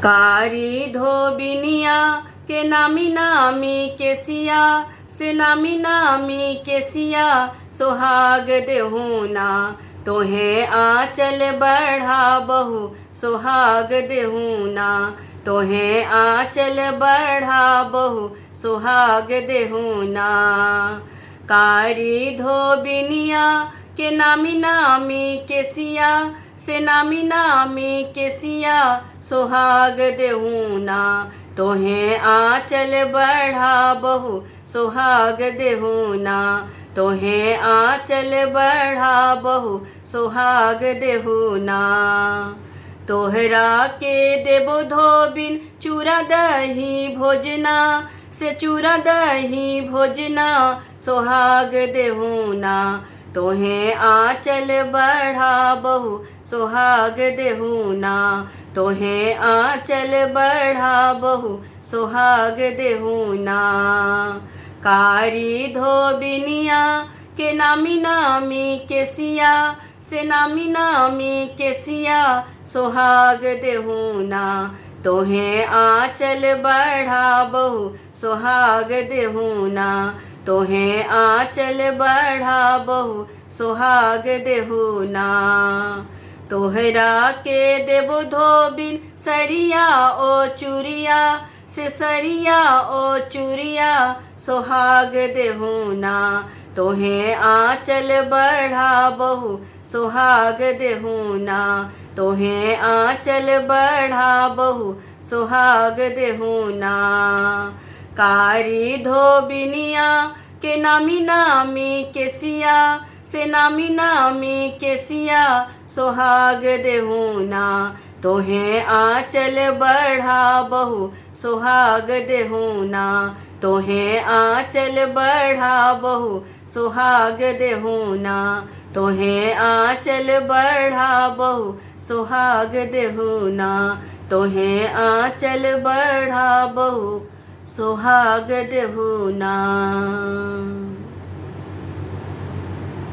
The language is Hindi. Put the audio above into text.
कारी धोबिनिया के नामी नामी केसिया से नामी नामी केसिया सोहाग देहुना तोहें आंचल बढ़ा बहू सोहाग देहुना तोहें आंचल बढ़ा बहू सोहाग देहुना। कारी धोबिनिया के नामी नामी केसिया से नामी नामी केसिया सोहाग देहुना तोहें आंचल बढ़ा बहू सोहाग देहुना तोहें आंचल बढ़ा बहू सोहाग देहुना। तोहरा के देबो धोबिन चूरा दही भोजना से चूरा दही भोजना सोहाग देहुना तोहें आंचल बढ़ा बहू सोहाग देहुना तोहें आंचल बढ़ा बहू सोहाग देहुना। कारी धोबिनिया के नामी नामी केसिया से नामी नामी केसिया सोहाग देहुना तोहें आंचल बढ़ा बहू सोहाग देहुना तोहें आंचल बढ़ा बहू सोहाग देहुना। तोहरा के देबो धोबिन सरिया ओ चूरिया से सरिया ओ चूरिया सोहाग देहुना तोहें आंचल बढ़ा बहू सोहाग देहुना तोहें आंचल बढ़ा बहू सोहाग देहुना। कारी धोबिनिया के नामी नामी केसिया से नामी नामी केसिया सोहाग देहुना तोहें आंचल बढ़ा बहू सोहाग देहुना तोहें आंचल बढ़ा बहू सोहाग देहुना तोहें आंचल बढ़ा बहू सोहाग देहुना तोहें आंचल बढ़ा बहू सोहाग देहुना।